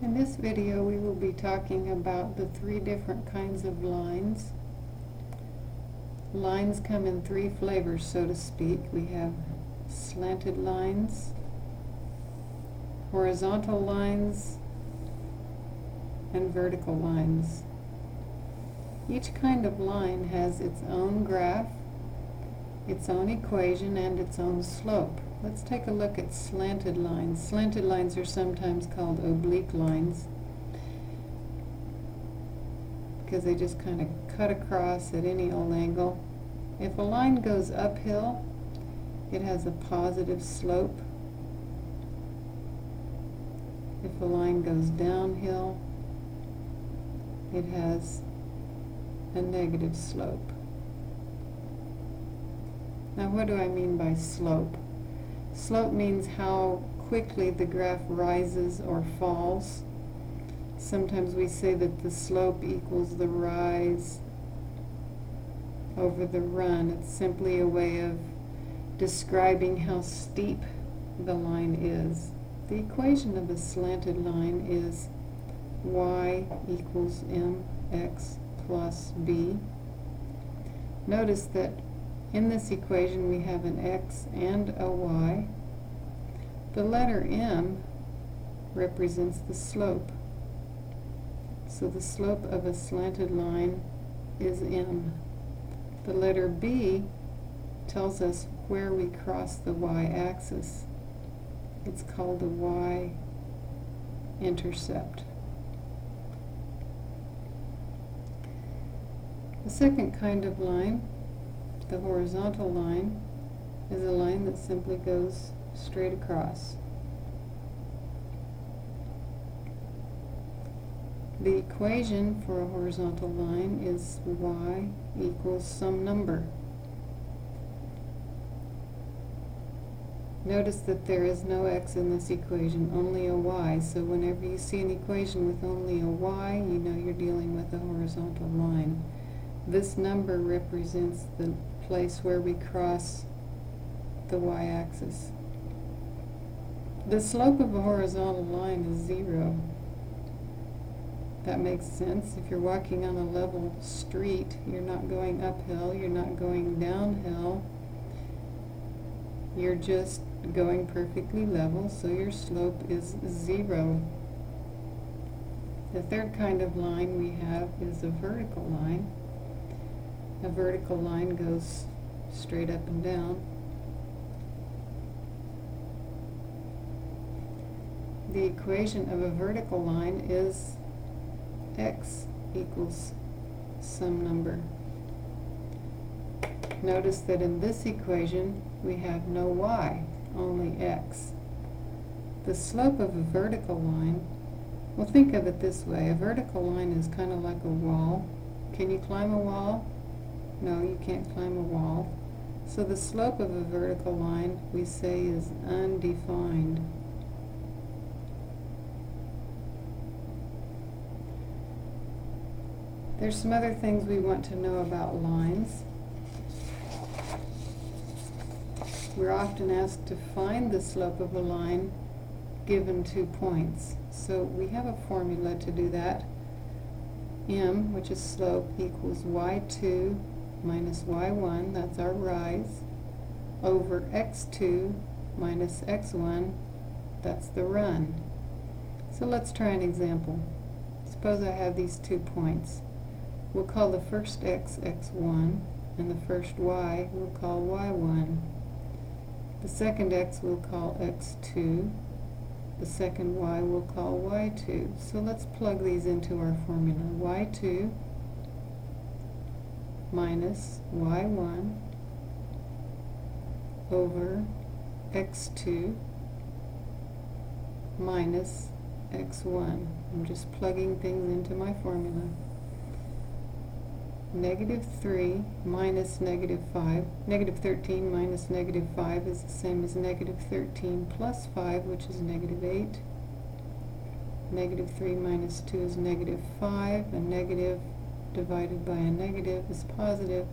In this video we will be talking about the three different kinds of lines. Lines come in three flavors, so to speak. We have slanted lines, horizontal lines, and vertical lines. Each kind of line has its own graph, its own equation, and its own slope. Let's take a look at slanted lines. Slanted lines are sometimes called oblique lines because they just kind of cut across at any old angle. If a line goes uphill, it has a positive slope. If a line goes downhill, it has a negative slope. Now, what do I mean by slope? Slope means how quickly the graph rises or falls. Sometimes we say that the slope equals the rise over the run. It's simply a way of describing how steep the line is. The equation of a slanted line is y equals mx plus b. Notice that in this equation we have an x and a y. The letter m represents the slope. So the slope of a slanted line is m. The letter b tells us where we cross the y-axis. It's called the y-intercept. The second kind of line, the horizontal line, is a line that simply goes straight across. The equation for a horizontal line is y equals some number. Notice that there is no x in this equation, only a y. So whenever you see an equation with only a y, you know you're dealing with a horizontal line. This number represents the place where we cross the y-axis. The slope of a horizontal line is 0. That makes sense. If you're walking on a level street, you're not going uphill, you're not going downhill, you're just going perfectly level, so your slope is 0. The third kind of line we have is a vertical line. A vertical line goes straight up and down. The equation of a vertical line is x equals some number. Notice that in this equation we have no y, only x. The slope of a vertical line, well, think of it this way. A vertical line is kind of like a wall. Can you climb a wall? No, you can't climb a wall. So the slope of a vertical line, we say, is undefined. There's some other things we want to know about lines. We're often asked to find the slope of a line given 2 points. So we have a formula to do that. M, which is slope, equals y2 minus y1, that's our rise, over x2 minus x1, that's the run. So let's try an example. Suppose I have these 2 points. We'll call the first x x1, and the first y we'll call y1. The second x we'll call x2. The second y we'll call y2. So let's plug these into our formula. y2 minus y1 over x2 minus x1. I'm just plugging things into my formula. Negative 3 minus negative 5. Negative 13 minus negative 5 is the same as negative 13 plus 5, which is negative 8. Negative 3 minus 2 is negative 5. A negative divided by a negative is positive,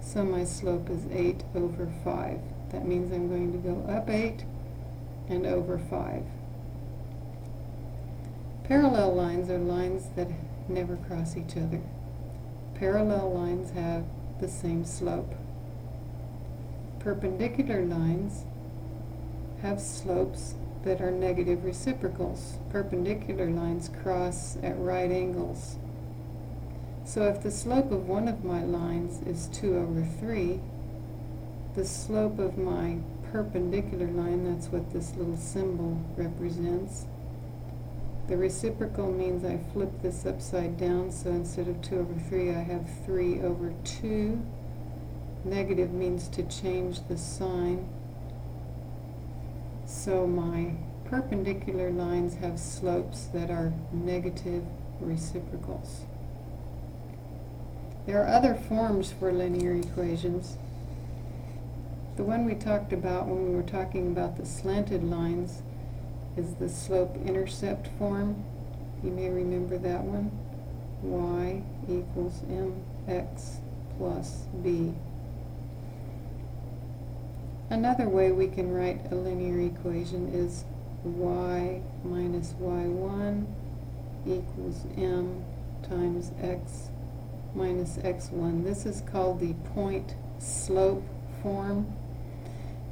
so my slope is 8 over 5. That means I'm going to go up 8 and over 5. Parallel lines are lines that never cross each other. Parallel lines have the same slope. Perpendicular lines have slopes that are negative reciprocals. Perpendicular lines cross at right angles. So if the slope of one of my lines is 2/3, the slope of my perpendicular line, that's what this little symbol represents. The reciprocal means I flip this upside down, so instead of 2/3 I have 3/2. Negative means to change the sign. So my perpendicular lines have slopes that are negative reciprocals. There are other forms for linear equations. The one we talked about when we were talking about the slanted lines is the slope-intercept form. You may remember that one. Y equals mx plus b. Another way we can write a linear equation is y minus y1 equals m times x minus x1. This is called the point slope form,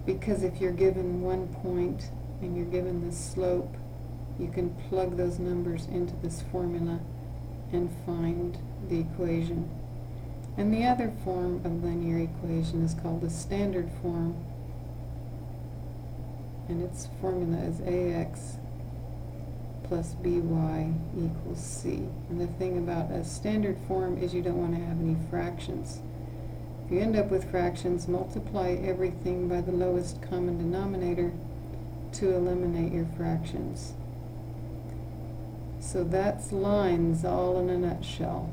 because if you're given one point and you're given the slope, you can plug those numbers into this formula and find the equation. And the other form of linear equation is called the standard form, and its formula is ax plus by equals c. And the thing about a standard form is you don't want to have any fractions. If you end up with fractions, multiply everything by the lowest common denominator to eliminate your fractions. So that's lines all in a nutshell.